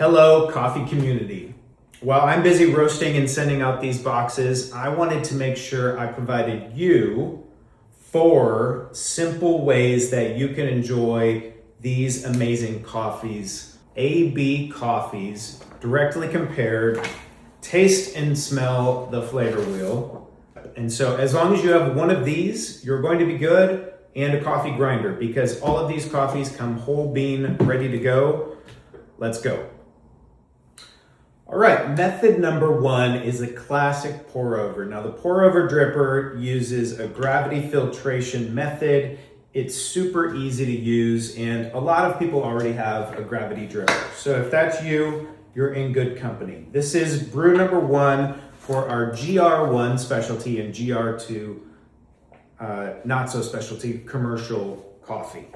Hello, coffee community. While I'm busy roasting and sending out these boxes, I wanted to make sure I provided you 4 simple ways that you can enjoy these amazing coffees. AB coffees, directly compared, taste and smell the flavor wheel. And so as long as you have one of these, you're going to be good, and a coffee grinder, because all of these coffees come whole bean, ready to go. Let's go. All right, method number 1 is a classic pour over. Now the pour over dripper uses a gravity filtration method. It's super easy to use, and a lot of people already have a gravity dripper. So if that's you, you're in good company. This is brew number 1 for our GR1 specialty and GR2 not so specialty commercial coffee.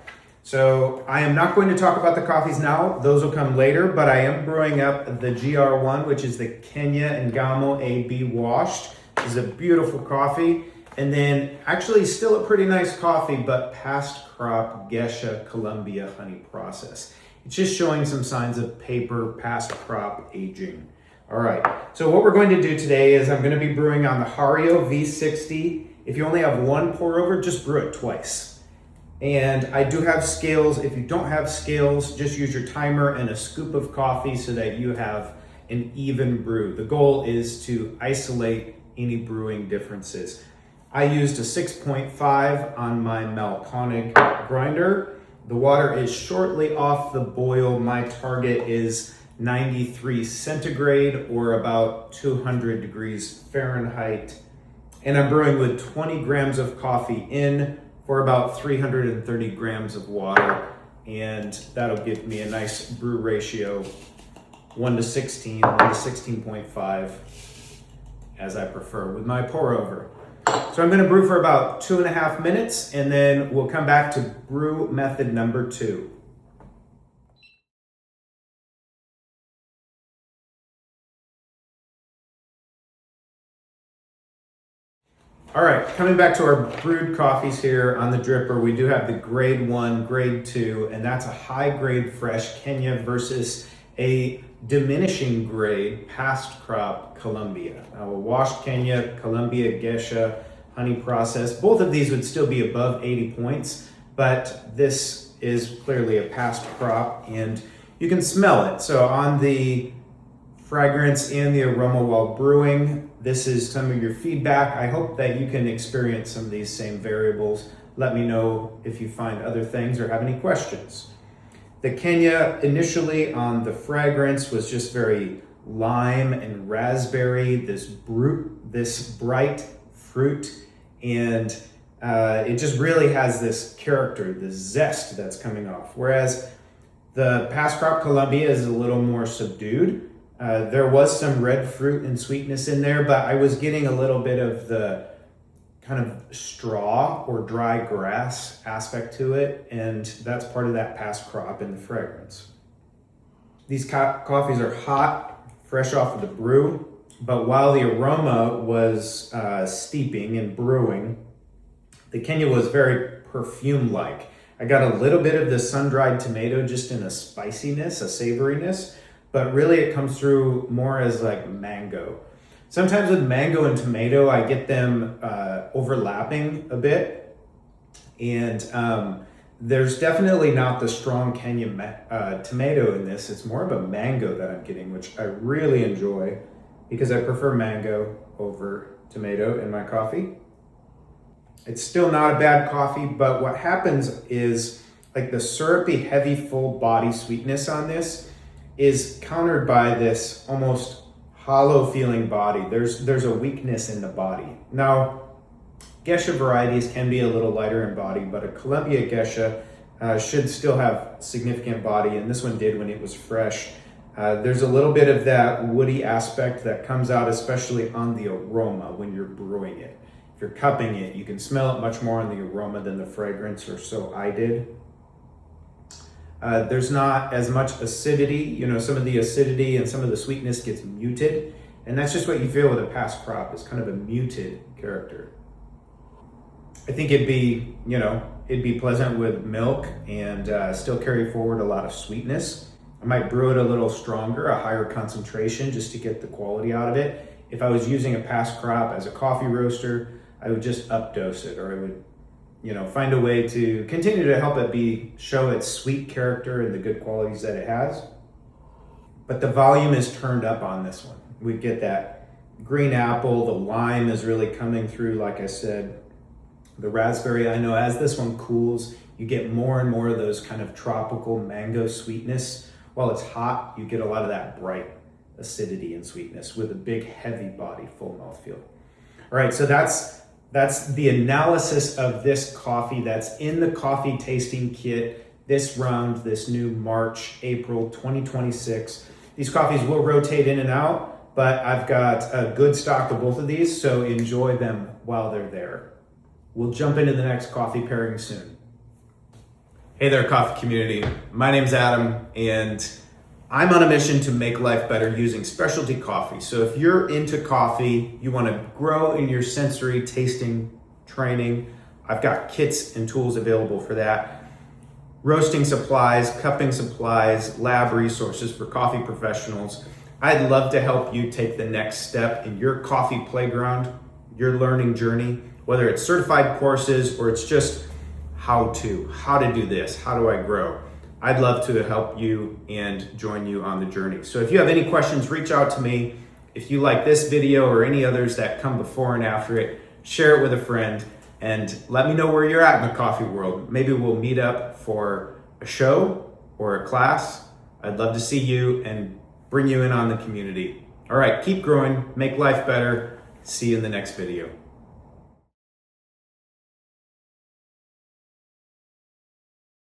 So I am not going to talk about the coffees now, those will come later, but I am brewing up the GR1, which is the Kenya and Ngamo AB washed. This is a beautiful coffee. And then actually still a pretty nice coffee, but past crop Gesha Colombia honey process. It's just showing some signs of paper past crop aging. All right, so what we're going to do today is I'm going to be brewing on the Hario V-60. If you only have one pour over, just brew it twice. And I do have scales. If you don't have scales, just use your timer and a scoop of coffee so that you have an even brew. The goal is to isolate any brewing differences. I used a 6.5 on my Mahlkonig grinder. The water is shortly off the boil. My target is 93 centigrade or about 200 degrees Fahrenheit. And I'm brewing with 20 grams of coffee in for about 330 grams of water. And that'll give me a nice brew ratio, 1 to 16, 1 to 16.5, as I prefer with my pour over. So I'm gonna brew for about 2.5 minutes, and then we'll come back to brew method number 2. All right, coming back to our brewed coffees here on the dripper, we do have the grade 1, grade 2, and that's a high grade fresh Kenya versus a diminishing grade past crop Colombia. A washed Kenya, Colombia Gesha honey process. Both of these would still be above 80 points, but this is clearly a past crop, and you can smell it. So on the fragrance and the aroma while brewing, this is some of your feedback. I hope that you can experience some of these same variables. Let me know if you find other things or have any questions. The Kenya initially on the fragrance was just very lime and raspberry, this bright fruit, and it just really has this character, this zest that's coming off. Whereas the past crop Colombia is a little more subdued. There was some red fruit and sweetness in there, but I was getting a little bit of the kind of straw or dry grass aspect to it, and that's part of that past crop in the fragrance. These coffees are hot, fresh off of the brew, but while the aroma was steeping and brewing, the Kenya was very perfume-like. I got a little bit of the sun-dried tomato just in a spiciness, a savoriness, but really it comes through more as like mango. Sometimes with mango and tomato, I get them overlapping a bit. And there's definitely not the strong Kenya tomato in this. It's more of a mango that I'm getting, which I really enjoy because I prefer mango over tomato in my coffee. It's still not a bad coffee, but what happens is like the syrupy, heavy, full body sweetness on this is countered by this almost hollow feeling body. There's a weakness in the body. Now, Gesha varieties can be a little lighter in body, but a Colombia Gesha should still have significant body, and this one did when it was fresh. There's a little bit of that woody aspect that comes out, especially on the aroma when you're brewing it. If you're cupping it, you can smell it much more on the aroma than the fragrance, or so I did. There's not as much acidity. You know, some of the acidity and some of the sweetness gets muted, and that's just what you feel with a past crop. It's kind of a muted character. I think it'd be pleasant with milk and still carry forward a lot of sweetness. I might brew it a little stronger, a higher concentration, just to get the quality out of it. If I was using a past crop as a coffee roaster, I would just updose it, or I would, find a way to continue to help it show its sweet character and the good qualities that it has. But the volume is turned up on this one. We get that green apple, the lime is really coming through, like I said. The raspberry, I know as this one cools, you get more and more of those kind of tropical mango sweetness. While it's hot, you get a lot of that bright acidity and sweetness with a big, heavy body, full mouthfeel. All right, so that's the analysis of this coffee that's in the coffee tasting kit this round, this new March, April 2026. These coffees will rotate in and out, but I've got a good stock of both of these, so enjoy them while they're there. We'll jump into the next coffee pairing soon. Hey there, coffee community. My name's Adam, and I'm on a mission to make life better using specialty coffee. So if you're into coffee, you want to grow in your sensory tasting training, I've got kits and tools available for that. Roasting supplies, cupping supplies, lab resources for coffee professionals. I'd love to help you take the next step in your coffee playground, your learning journey, whether it's certified courses or it's just how to do this, how do I grow? I'd love to help you and join you on the journey. So if you have any questions, reach out to me. If you like this video or any others that come before and after it, share it with a friend and let me know where you're at in the coffee world. Maybe we'll meet up for a show or a class. I'd love to see you and bring you in on the community. All right, keep growing, make life better. See you in the next video.